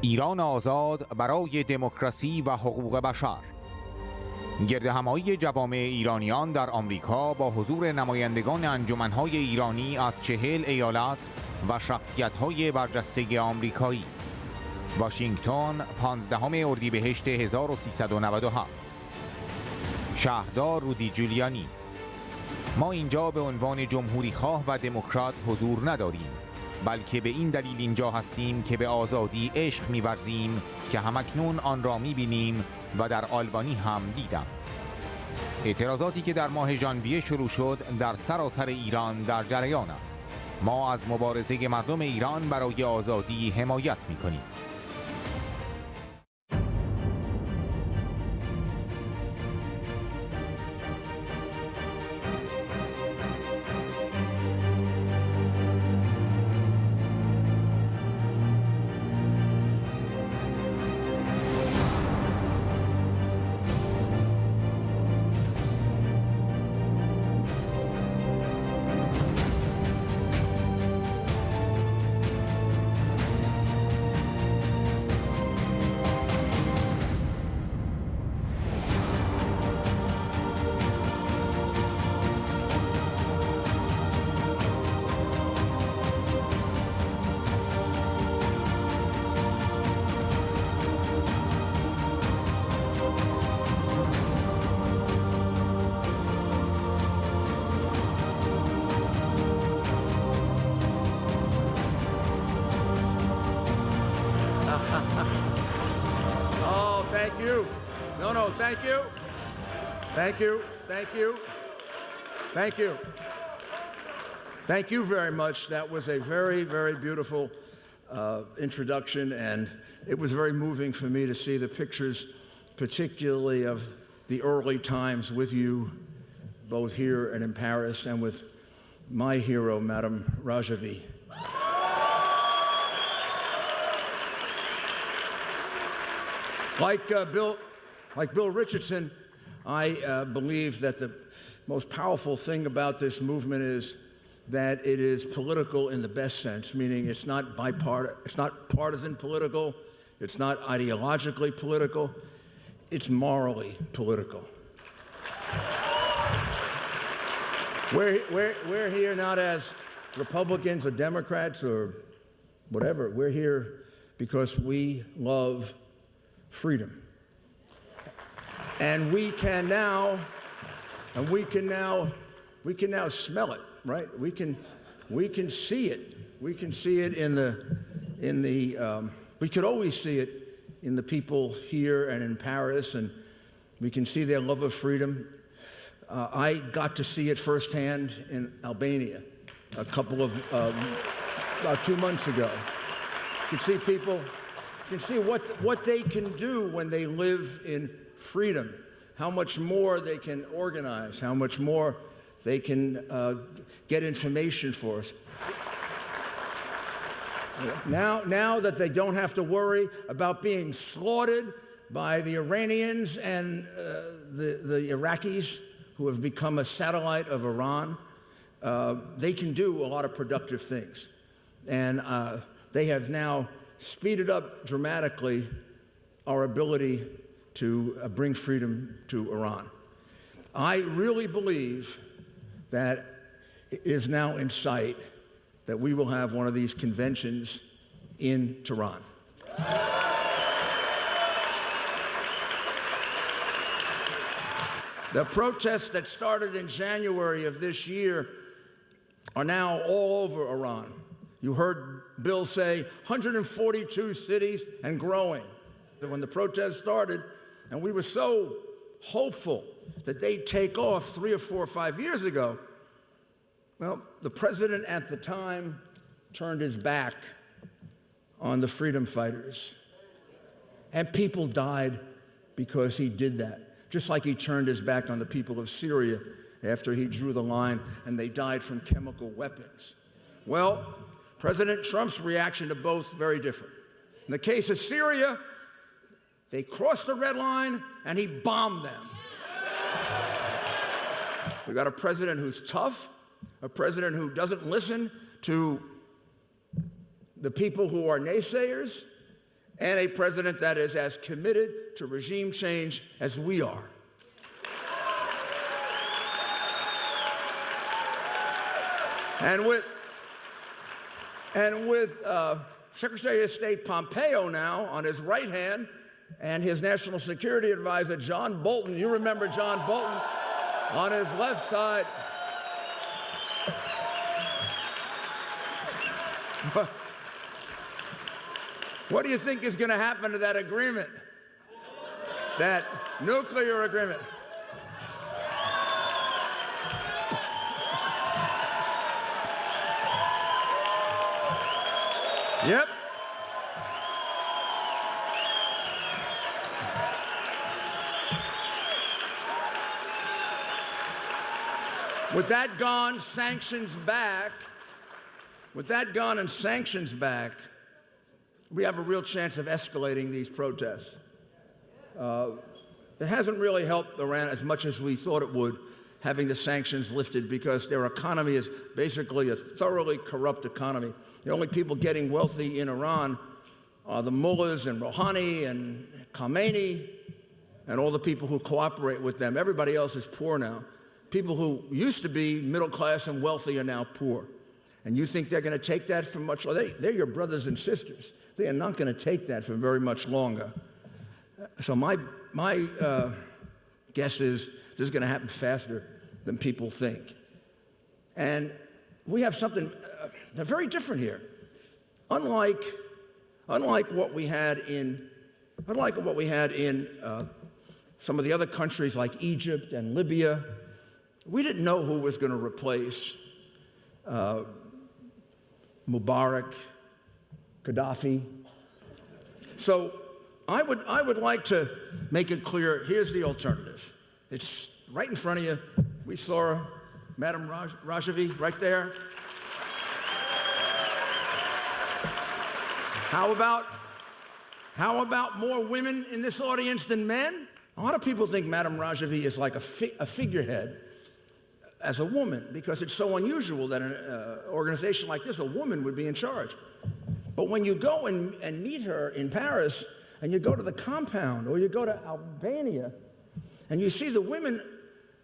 ایران آزاد برای دموکراسی و حقوق بشر. گردهمایی جوامع ایرانیان در آمریکا با حضور نمایندگان انجمن‌های ایرانی از 40 ایالت و شخصیت‌های برجسته آمریکایی. واشینگتن 15 اردیبهشت 1397. شهردار رودی جولیانی: ما اینجا به عنوان جمهوری‌خواه و دموکرات حضور نداریم، بلکه به این دلیل اینجا هستیم که به آزادی عشق می‌ورزیم که همکنون آن را می‌بینیم و در آلبانی هم دیدم. اعتراضاتی که در ماه ژانویه شروع شد در سراسر ایران در جریان است. ما از مبارزه مردم ایران برای آزادی حمایت می‌کنیم. Thank you. No, thank you. Thank you. Thank you. Thank you. Thank you very much. That was a very, very beautiful introduction, and it was very moving for me to see the pictures, particularly of the early times with you, both here and in Paris, and with my hero, Madame Rajavi. Like Bill Richardson, I believe that the most powerful thing about this movement is that it is political in the best sense, meaning it's not partisan political, it's not ideologically political, it's morally political. We're here not as Republicans or Democrats or whatever. We're here because we love freedom. And we can now smell it, right? We can see it. We can see it we could always see it in the people here and in Paris, and we can see their love of freedom. I got to see it firsthand in Albania about 2 months ago. You can see people. You can see what they can do when they live in freedom, how much more they can organize, how much more they can get information for us. Now that they don't have to worry about being slaughtered by the Iranians and the Iraqis who have become a satellite of Iran, they can do a lot of productive things. And they have now speeded up dramatically our ability to bring freedom to Iran. I really believe that it is now in sight that we will have one of these conventions in Tehran. The protests that started in January of this year are now all over Iran. You heard Bill say 142 cities and growing. When the protests started, and we were so hopeful that they'd take off 3 or 4 or 5 years ago, well, the president at the time turned his back on the freedom fighters. And people died because he did that. Just like he turned his back on the people of Syria after he drew the line and they died from chemical weapons. Well, President Trump's reaction to both very different. In the case of Syria, they crossed the red line and he bombed them. We got a president who's tough, a president who doesn't listen to the people who are naysayers, and a president that is as committed to regime change as we are. And with Secretary of State Pompeo now on his right hand and his National Security Advisor, John Bolton, you remember John Bolton, on his left side. What do you think is going to happen to that agreement? That nuclear agreement? Yep. With that gone, sanctions back, we have a real chance of escalating these protests. It hasn't really helped Iran as much as we thought it would, having the sanctions lifted, because their economy is basically a thoroughly corrupt economy. The only people getting wealthy in Iran are the mullahs and Rouhani and Khamenei and all the people who cooperate with them. Everybody else is poor now. People who used to be middle class and wealthy are now poor. And you think they're going to take that for much longer? They're your brothers and sisters. They are not going to take that for very much longer. So my guess is this is going to happen faster than people think. And we have something very different here. Unlike what we had in some of the other countries like Egypt and Libya, we didn't know who was going to replace Mubarak, Gaddafi. So I would like to make it clear, here's the alternative. It's right in front of you. We saw Madam Rajavi right there. How about more women in this audience than men? A lot of people think Madam Rajavi is like a figurehead as a woman, because it's so unusual that an organization like this, a woman would be in charge. But when you go and meet her in Paris, and you go to the compound, or you go to Albania, and you see the women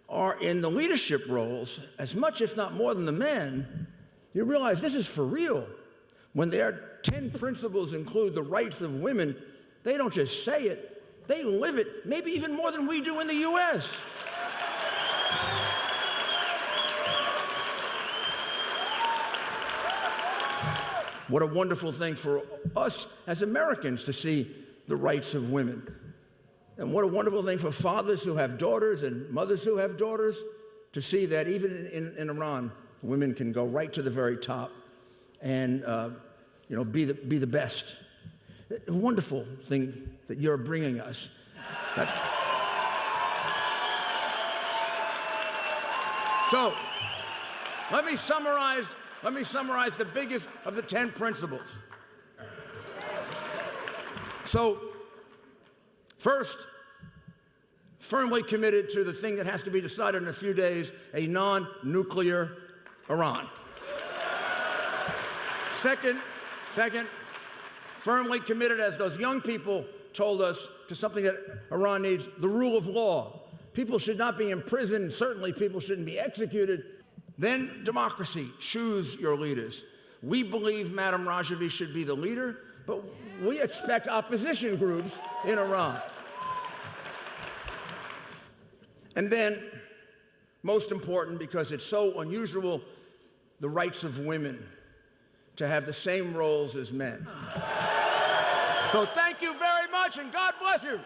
are in the leadership roles as much, if not more, than the men, you realize this is for real. When their 10 principles include the rights of women, they don't just say it, they live it, maybe even more than we do in the U.S. What a wonderful thing for us as Americans to see the rights of women. And what a wonderful thing for fathers who have daughters and mothers who have daughters to see that even in Iran, women can go right to the very top and be the best. A wonderful thing that you're bringing us. So, let me summarize the biggest of the 10 principles. So, first, firmly committed to the thing that has to be decided in a few days, a non-nuclear Iran. Second, firmly committed, as those young people told us, to something that Iran needs, the rule of law. People should not be imprisoned, certainly people shouldn't be executed. Then democracy, choose your leaders. We believe Madam Rajavi should be the leader, but we expect opposition groups in Iran. And then, most important, because it's so unusual, the rights of women to have the same roles as men. So thank you very much, and God bless you.